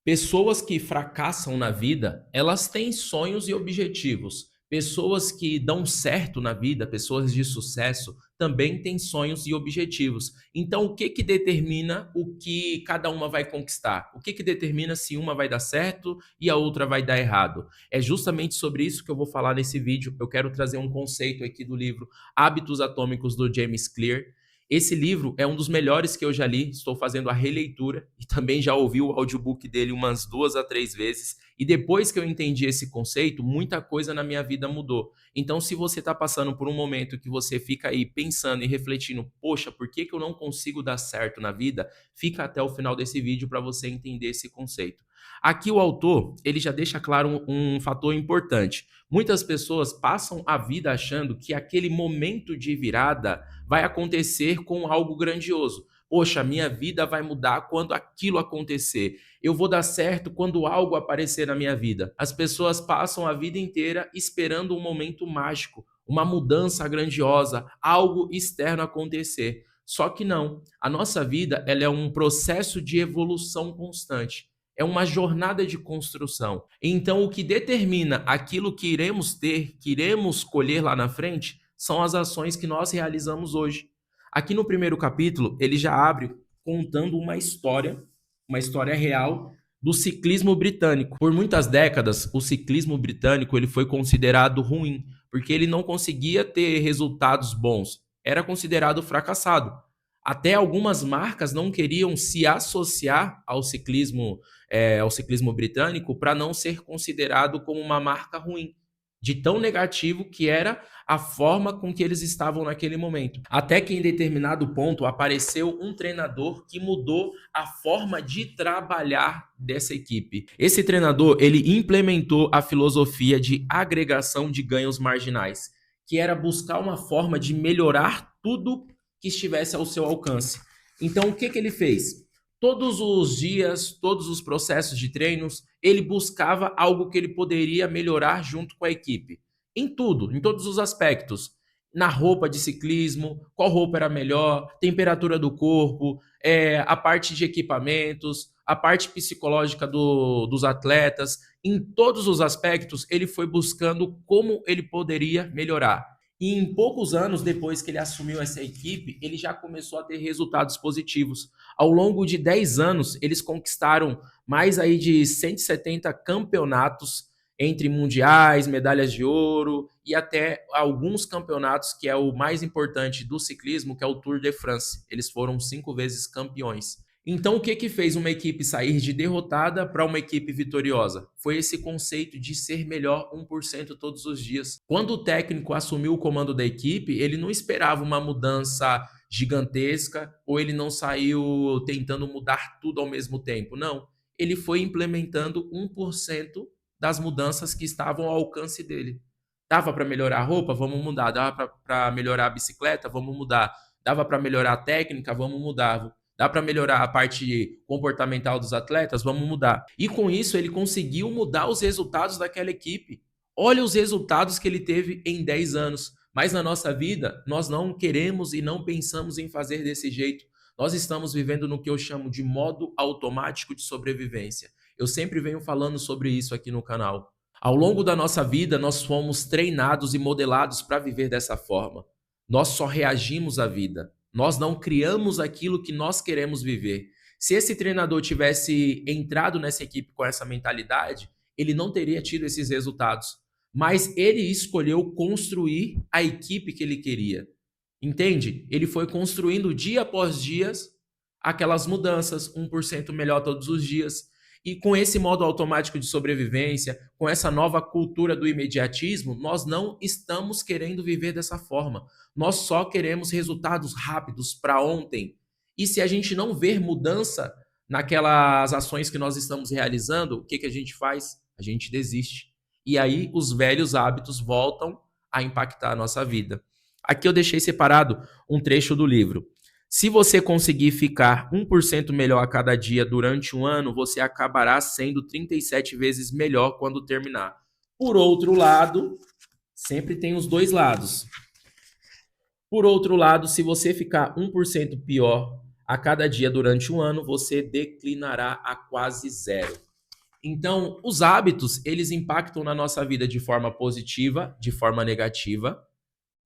Pessoas que fracassam na vida, elas têm sonhos e objetivos. Pessoas que dão certo na vida, pessoas de sucesso, também têm sonhos e objetivos. Então, o que que determina o que cada uma vai conquistar? O que que determina se uma vai dar certo e a outra vai dar errado? É justamente sobre isso que eu vou falar nesse vídeo. Eu quero trazer um conceito aqui do livro Hábitos Atômicos do James Clear. Esse livro é um dos melhores que eu já li, estou fazendo a releitura e também já ouvi o audiobook dele umas 2 a 3 vezes. E depois que eu entendi esse conceito, muita coisa na minha vida mudou. Então, se você está passando por um momento que você fica aí pensando e refletindo, poxa, por que que eu não consigo dar certo na vida? Fica até o final desse vídeo para você entender esse conceito. Aqui o autor, ele já deixa claro um fator importante. Muitas pessoas passam a vida achando que aquele momento de virada vai acontecer com algo grandioso. Poxa, minha vida vai mudar quando aquilo acontecer. Eu vou dar certo quando algo aparecer na minha vida. As pessoas passam a vida inteira esperando um momento mágico, uma mudança grandiosa, algo externo acontecer. Só que não. A nossa vida, ela é um processo de evolução constante. É uma jornada de construção. Então, o que determina aquilo que iremos ter, que iremos colher lá na frente, são as ações que nós realizamos hoje. Aqui no primeiro capítulo, ele já abre contando uma história real do ciclismo britânico. Por muitas décadas, o ciclismo britânico ele foi considerado ruim, porque ele não conseguia ter resultados bons. Era considerado fracassado. Até algumas marcas não queriam se associar ao ciclismo britânico para não ser considerado como uma marca ruim, de tão negativo que era a forma com que eles estavam naquele momento. Até que em determinado ponto apareceu um treinador que mudou a forma de trabalhar dessa equipe. Esse treinador, ele implementou a filosofia de agregação de ganhos marginais, que era buscar uma forma de melhorar tudo que estivesse ao seu alcance. Então, o que que ele fez? Todos os dias, todos os processos de treinos, ele buscava algo que ele poderia melhorar junto com a equipe. Em tudo, em todos os aspectos. Na roupa de ciclismo, qual roupa era melhor, temperatura do corpo, a parte de equipamentos, a parte psicológica dos atletas. Em todos os aspectos, ele foi buscando como ele poderia melhorar. E em poucos anos depois que ele assumiu essa equipe, ele já começou a ter resultados positivos. Ao longo de 10 anos, eles conquistaram mais aí de 170 campeonatos entre mundiais, medalhas de ouro e até alguns campeonatos que é o mais importante do ciclismo, que é o Tour de France. Eles foram 5 vezes campeões. Então, o que que fez uma equipe sair de derrotada para uma equipe vitoriosa? Foi esse conceito de ser melhor 1% todos os dias. Quando o técnico assumiu o comando da equipe, ele não esperava uma mudança gigantesca ou ele não saiu tentando mudar tudo ao mesmo tempo. Não. Ele foi implementando 1% das mudanças que estavam ao alcance dele. Dava para melhorar a roupa? Vamos mudar. Dava para melhorar a bicicleta? Vamos mudar. Dava para melhorar a técnica? Vamos mudar. Dá para melhorar a parte comportamental dos atletas? Vamos mudar. E com isso ele conseguiu mudar os resultados daquela equipe. Olha os resultados que ele teve em 10 anos. Mas na nossa vida, nós não queremos e não pensamos em fazer desse jeito. Nós estamos vivendo no que eu chamo de modo automático de sobrevivência. Eu sempre venho falando sobre isso aqui no canal. Ao longo da nossa vida, nós fomos treinados e modelados para viver dessa forma. Nós só reagimos à vida. Nós não criamos aquilo que nós queremos viver. Se esse treinador tivesse entrado nessa equipe com essa mentalidade, ele não teria tido esses resultados. Mas ele escolheu construir a equipe que ele queria. Entende? Ele foi construindo dia após dia aquelas mudanças, 1% melhor todos os dias. E com esse modo automático de sobrevivência, com essa nova cultura do imediatismo, nós não estamos querendo viver dessa forma. Nós só queremos resultados rápidos para ontem. E se a gente não ver mudança naquelas ações que nós estamos realizando, o que que a gente faz? A gente desiste. E aí os velhos hábitos voltam a impactar a nossa vida. Aqui eu deixei separado um trecho do livro. Se você conseguir ficar 1% melhor a cada dia durante um ano, você acabará sendo 37 vezes melhor quando terminar. Por outro lado, sempre tem os dois lados. Por outro lado, se você ficar 1% pior a cada dia durante um ano, você declinará a quase zero. Então, os hábitos, eles impactam na nossa vida de forma positiva, de forma negativa.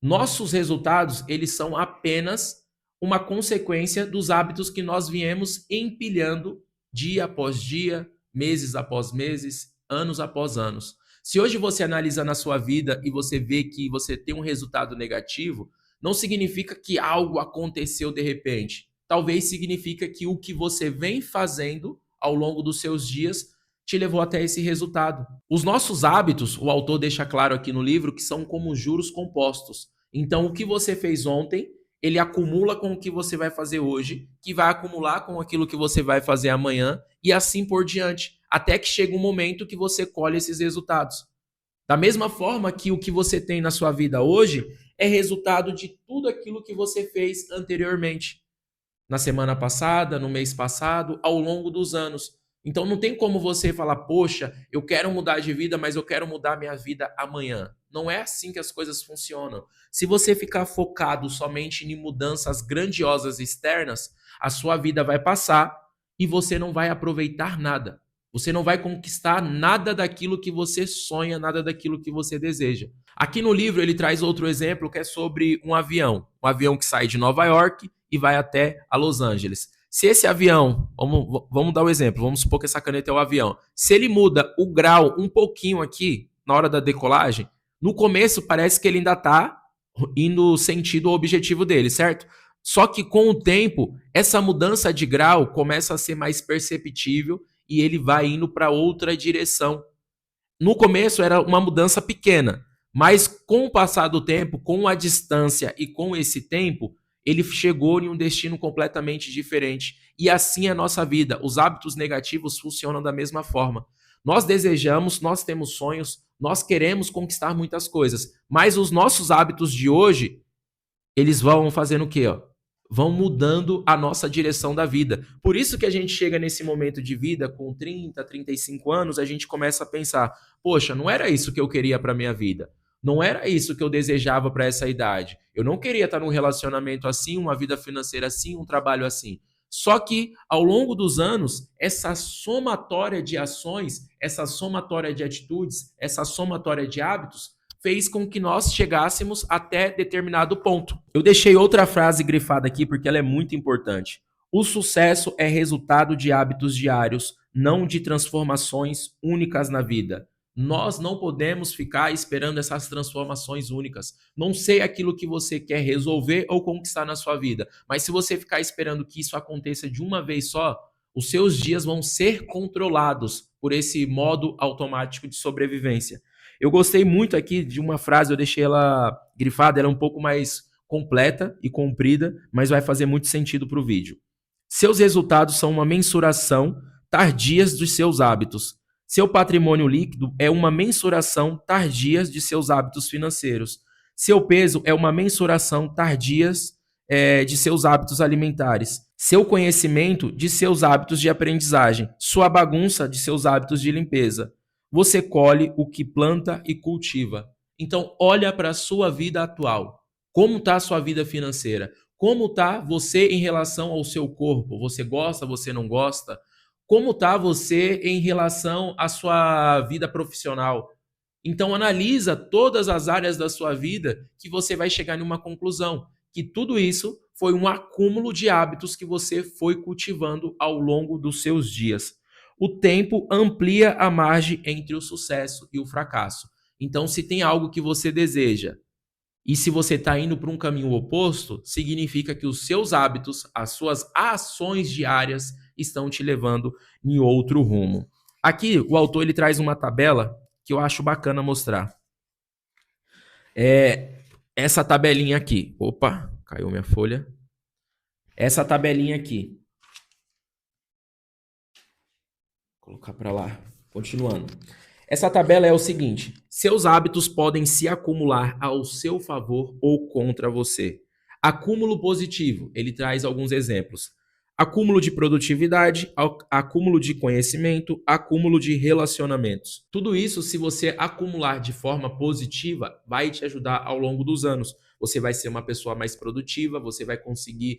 Nossos resultados, eles são apenas uma consequência dos hábitos que nós viemos empilhando dia após dia, meses após meses, anos após anos. Se hoje você analisa na sua vida e você vê que você tem um resultado negativo, não significa que algo aconteceu de repente. Talvez significa que o que você vem fazendo ao longo dos seus dias te levou até esse resultado. Os nossos hábitos, o autor deixa claro aqui no livro, que são como juros compostos. Então, o que você fez ontem, ele acumula com o que você vai fazer hoje, que vai acumular com aquilo que você vai fazer amanhã, e assim por diante, até que chega um momento que você colhe esses resultados. Da mesma forma que o que você tem na sua vida hoje é resultado de tudo aquilo que você fez anteriormente, na semana passada, no mês passado, ao longo dos anos. Então não tem como você falar, poxa, eu quero mudar de vida, mas eu quero mudar minha vida amanhã. Não é assim que as coisas funcionam. Se você ficar focado somente em mudanças grandiosas externas, a sua vida vai passar e você não vai aproveitar nada. Você não vai conquistar nada daquilo que você sonha, nada daquilo que você deseja. Aqui no livro ele traz outro exemplo que é sobre um avião que sai de Nova York e vai até a Los Angeles. Se esse avião, vamos dar um exemplo, vamos supor que essa caneta é o avião. Se ele muda o grau um pouquinho aqui, na hora da decolagem, no começo parece que ele ainda está indo sentido ao objetivo dele, certo? Só que com o tempo, essa mudança de grau começa a ser mais perceptível e ele vai indo para outra direção. No começo era uma mudança pequena, mas com o passar do tempo, com a distância e com esse tempo, ele chegou em um destino completamente diferente. E assim é a nossa vida. Os hábitos negativos funcionam da mesma forma. Nós desejamos, nós temos sonhos, nós queremos conquistar muitas coisas, mas os nossos hábitos de hoje, eles vão fazendo o quê? Vão mudando a nossa direção da vida. Por isso que a gente chega nesse momento de vida, com 30, 35 anos, a gente começa a pensar, poxa, não era isso que eu queria para minha vida. Não era isso que eu desejava para essa idade. Eu não queria estar num relacionamento assim, uma vida financeira assim, um trabalho assim. Só que, ao longo dos anos, essa somatória de ações, essa somatória de atitudes, essa somatória de hábitos, fez com que nós chegássemos até determinado ponto. Eu deixei outra frase grifada aqui porque ela é muito importante. O sucesso é resultado de hábitos diários, não de transformações únicas na vida. Nós não podemos ficar esperando essas transformações únicas. Não sei aquilo que você quer resolver ou conquistar na sua vida, mas se você ficar esperando que isso aconteça de uma vez só, os seus dias vão ser controlados por esse modo automático de sobrevivência. Eu gostei muito aqui de uma frase, eu deixei ela grifada, ela é um pouco mais completa e comprida, mas vai fazer muito sentido para o vídeo. Seus resultados são uma mensuração tardia dos seus hábitos. Seu patrimônio líquido é uma mensuração tardia de seus hábitos financeiros. Seu peso é uma mensuração tardia de seus hábitos alimentares. Seu conhecimento de seus hábitos de aprendizagem. Sua bagunça de seus hábitos de limpeza. Você colhe o que planta e cultiva. Então, olha para a sua vida atual. Como está a sua vida financeira? Como está você em relação ao seu corpo? Você gosta, você não gosta? Como está você em relação à sua vida profissional? Então, analisa todas as áreas da sua vida que você vai chegar em uma conclusão, que tudo isso foi um acúmulo de hábitos que você foi cultivando ao longo dos seus dias. O tempo amplia a margem entre o sucesso e o fracasso. Então, se tem algo que você deseja e se você está indo para um caminho oposto, significa que os seus hábitos, as suas ações diárias estão te levando em outro rumo. Aqui, o autor ele traz uma tabela que eu acho bacana mostrar. Essa tabelinha aqui. Opa, caiu minha folha. Essa tabelinha aqui. Vou colocar para lá. Continuando. Essa tabela é o seguinte: seus hábitos podem se acumular ao seu favor ou contra você. Acúmulo positivo, ele traz alguns exemplos. Acúmulo de produtividade, acúmulo de conhecimento, acúmulo de relacionamentos. Tudo isso, se você acumular de forma positiva, vai te ajudar ao longo dos anos. Você vai ser uma pessoa mais produtiva, você vai conseguir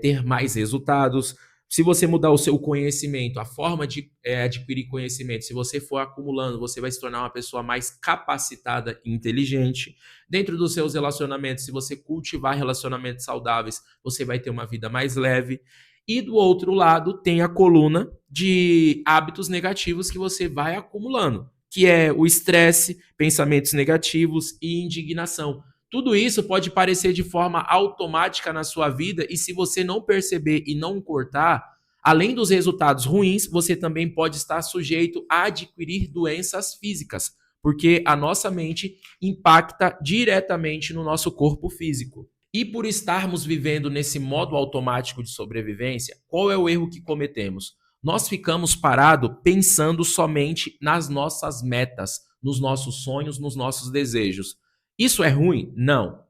ter mais resultados, Se você mudar o seu conhecimento, a forma de adquirir conhecimento, se você for acumulando, você vai se tornar uma pessoa mais capacitada e inteligente. Dentro dos seus relacionamentos, se você cultivar relacionamentos saudáveis, você vai ter uma vida mais leve. E do outro lado, tem a coluna de hábitos negativos que você vai acumulando, que é o estresse, pensamentos negativos e indignação. Tudo isso pode parecer de forma automática na sua vida e se você não perceber e não cortar, além dos resultados ruins, você também pode estar sujeito a adquirir doenças físicas, porque a nossa mente impacta diretamente no nosso corpo físico. E por estarmos vivendo nesse modo automático de sobrevivência, qual é o erro que cometemos? Nós ficamos parados pensando somente nas nossas metas, nos nossos sonhos, nos nossos desejos. Isso é ruim? Não.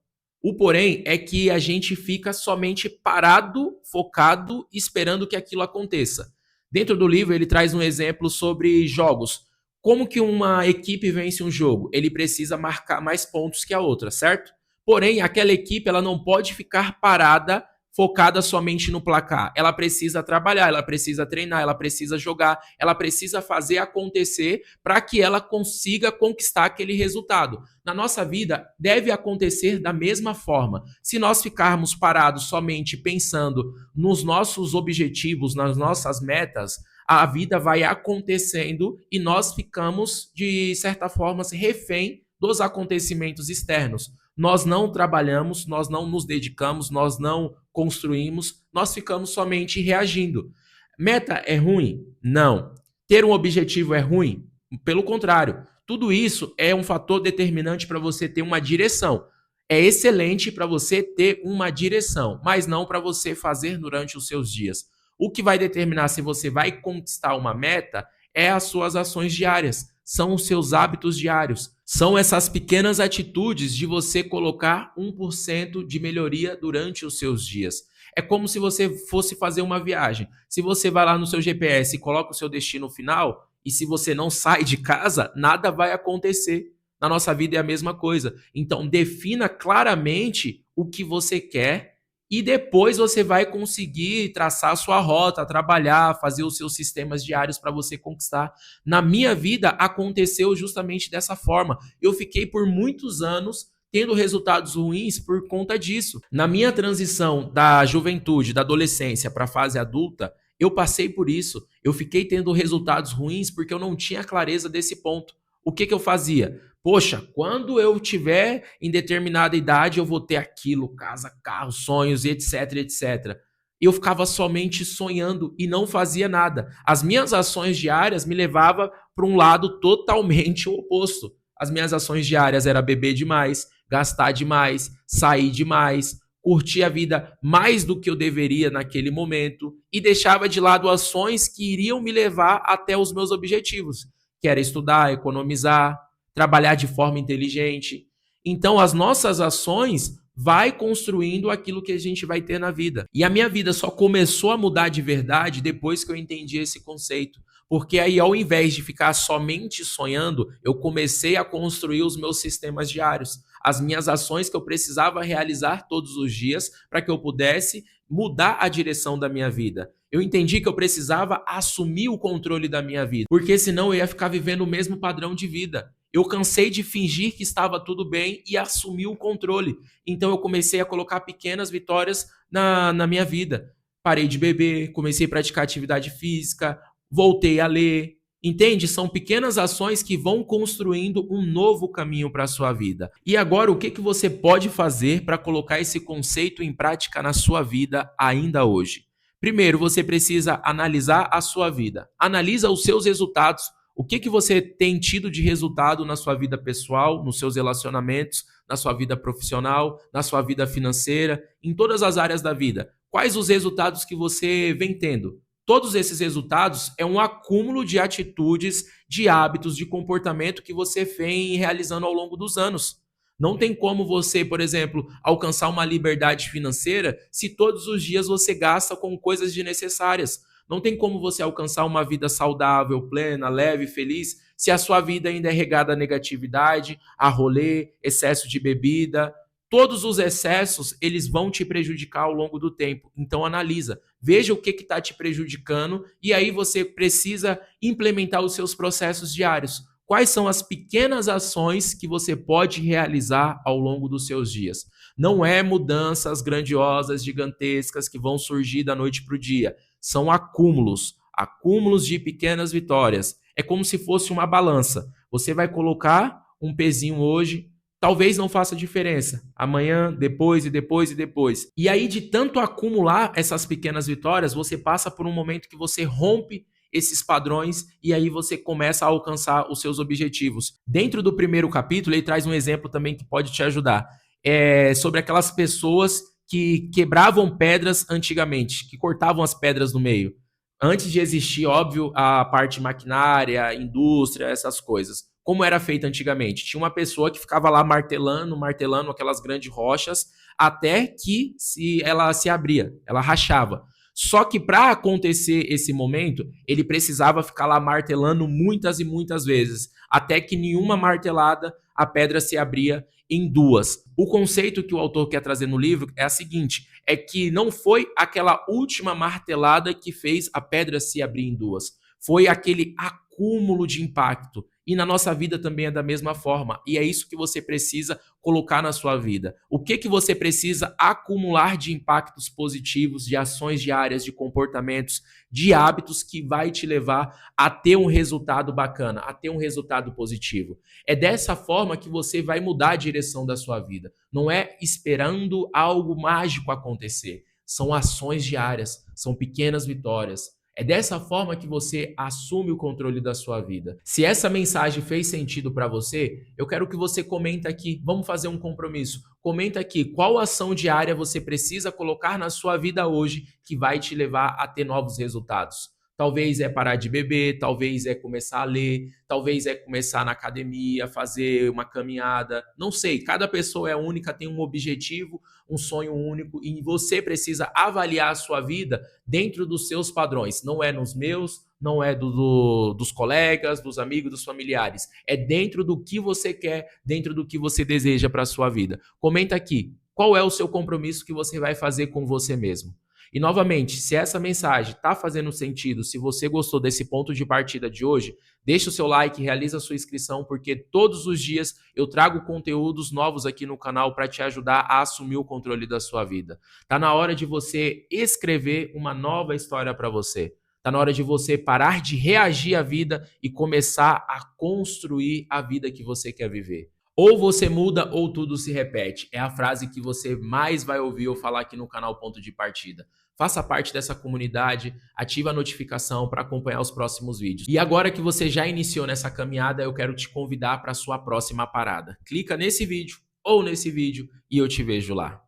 O porém é que a gente fica somente parado, focado, esperando que aquilo aconteça. Dentro do livro, ele traz um exemplo sobre jogos. Como que uma equipe vence um jogo? Ele precisa marcar mais pontos que a outra, certo? Porém, aquela equipe ela não pode ficar parada, focada somente no placar. Ela precisa trabalhar, ela precisa treinar, ela precisa jogar, ela precisa fazer acontecer para que ela consiga conquistar aquele resultado. Na nossa vida, deve acontecer da mesma forma. Se nós ficarmos parados somente pensando nos nossos objetivos, nas nossas metas, a vida vai acontecendo e nós ficamos, de certa forma, refém dos acontecimentos externos. Nós não trabalhamos, nós não nos dedicamos, nós não construímos, nós ficamos somente reagindo. Meta é ruim? Não. Ter um objetivo é ruim? Pelo contrário, tudo isso é um fator determinante para você ter uma direção. É excelente para você ter uma direção, mas não para você fazer durante os seus dias. O que vai determinar se você vai conquistar uma meta é as suas ações diárias, são os seus hábitos diários. São essas pequenas atitudes de você colocar 1% de melhoria durante os seus dias. É como se você fosse fazer uma viagem. Se você vai lá no seu GPS e coloca o seu destino final, e se você não sai de casa, nada vai acontecer. Na nossa vida é a mesma coisa. Então, defina claramente o que você quer e depois você vai conseguir traçar a sua rota, trabalhar, fazer os seus sistemas diários para você conquistar. Na minha vida aconteceu justamente dessa forma. Eu fiquei por muitos anos tendo resultados ruins por conta disso. Na minha transição da juventude, da adolescência para a fase adulta, eu passei por isso. Eu fiquei tendo resultados ruins porque eu não tinha clareza desse ponto. O que eu fazia? Poxa, quando eu tiver em determinada idade, eu vou ter aquilo, casa, carro, sonhos, etc, etc. Eu ficava somente sonhando e não fazia nada. As minhas ações diárias me levavam para um lado totalmente oposto. As minhas ações diárias era beber demais, gastar demais, sair demais, curtir a vida mais do que eu deveria naquele momento e deixava de lado ações que iriam me levar até os meus objetivos, que era estudar, economizar, trabalhar de forma inteligente. Então, as nossas ações vai construindo aquilo que a gente vai ter na vida. E a minha vida só começou a mudar de verdade depois que eu entendi esse conceito. Porque aí, ao invés de ficar somente sonhando, eu comecei a construir os meus sistemas diários, as minhas ações que eu precisava realizar todos os dias para que eu pudesse mudar a direção da minha vida. Eu entendi que eu precisava assumir o controle da minha vida, porque senão eu ia ficar vivendo o mesmo padrão de vida. Eu cansei de fingir que estava tudo bem e assumir o controle. Então eu comecei a colocar pequenas vitórias na minha vida. Parei de beber, comecei a praticar atividade física, voltei a ler. Entende? São pequenas ações que vão construindo um novo caminho para a sua vida. E agora, o que você pode fazer para colocar esse conceito em prática na sua vida ainda hoje? Primeiro, você precisa analisar a sua vida. Analisa os seus resultados. O que você tem tido de resultado na sua vida pessoal, nos seus relacionamentos, na sua vida profissional, na sua vida financeira, em todas as áreas da vida? Quais os resultados que você vem tendo? Todos esses resultados é um acúmulo de atitudes, de hábitos, de comportamento que você vem realizando ao longo dos anos. Não tem como você, por exemplo, alcançar uma liberdade financeira se todos os dias você gasta com coisas desnecessárias. Não tem como você alcançar uma vida saudável, plena, leve, feliz, se a sua vida ainda é regada a negatividade, a rolê, excesso de bebida. Todos os excessos, eles vão te prejudicar ao longo do tempo. Então analisa, veja o que está te prejudicando e aí você precisa implementar os seus processos diários. Quais são as pequenas ações que você pode realizar ao longo dos seus dias? Não é mudanças grandiosas, gigantescas que vão surgir da noite para o dia. São acúmulos, acúmulos de pequenas vitórias. É como se fosse uma balança. Você vai colocar um pezinho hoje, talvez não faça diferença. Amanhã, depois e depois e depois. E aí, de tanto acumular essas pequenas vitórias, você passa por um momento que você rompe esses padrões e aí você começa a alcançar os seus objetivos. Dentro do primeiro capítulo, ele traz um exemplo também que pode te ajudar. É sobre aquelas pessoas que quebravam pedras antigamente, que cortavam as pedras no meio. Antes de existir, óbvio, a parte maquinária, indústria, essas coisas. Como era feito antigamente? Tinha uma pessoa que ficava lá martelando, martelando aquelas grandes rochas até que ela se abria, ela rachava. Só que para acontecer esse momento, ele precisava ficar lá martelando muitas e muitas vezes, até que nenhuma martelada a pedra se abria em duas. O conceito que o autor quer trazer no livro é a seguinte, é que não foi aquela última martelada que fez a pedra se abrir em duas, foi aquele acúmulo de impacto. E na nossa vida também é da mesma forma. E é isso que você precisa colocar na sua vida. O que você precisa acumular de impactos positivos, de ações diárias, de comportamentos, de hábitos que vai te levar a ter um resultado bacana, a ter um resultado positivo. É dessa forma que você vai mudar a direção da sua vida. Não é esperando algo mágico acontecer. São ações diárias, são pequenas vitórias. É dessa forma que você assume o controle da sua vida. Se essa mensagem fez sentido para você, eu quero que você comenta aqui. Vamos fazer um compromisso. Comenta aqui qual ação diária você precisa colocar na sua vida hoje que vai te levar a ter novos resultados. Talvez é parar de beber, talvez é começar a ler, talvez é começar na academia, fazer uma caminhada. Não sei, cada pessoa é única, tem um objetivo, um sonho único e você precisa avaliar a sua vida dentro dos seus padrões. Não é nos meus, não é dos colegas, dos amigos, dos familiares. É dentro do que você quer, dentro do que você deseja para a sua vida. Comenta aqui, qual é o seu compromisso que você vai fazer com você mesmo? E novamente, se essa mensagem está fazendo sentido, se você gostou desse ponto de partida de hoje, deixa o seu like, realiza a sua inscrição, porque todos os dias eu trago conteúdos novos aqui no canal para te ajudar a assumir o controle da sua vida. Tá na hora de você escrever uma nova história para você. Tá na hora de você parar de reagir à vida e começar a construir a vida que você quer viver. Ou você muda ou tudo se repete. É a frase que você mais vai ouvir eu falar aqui no canal Ponto de Partida. Faça parte dessa comunidade, ativa a notificação para acompanhar os próximos vídeos. E agora que você já iniciou nessa caminhada, eu quero te convidar para a sua próxima parada. Clica nesse vídeo ou nesse vídeo e eu te vejo lá.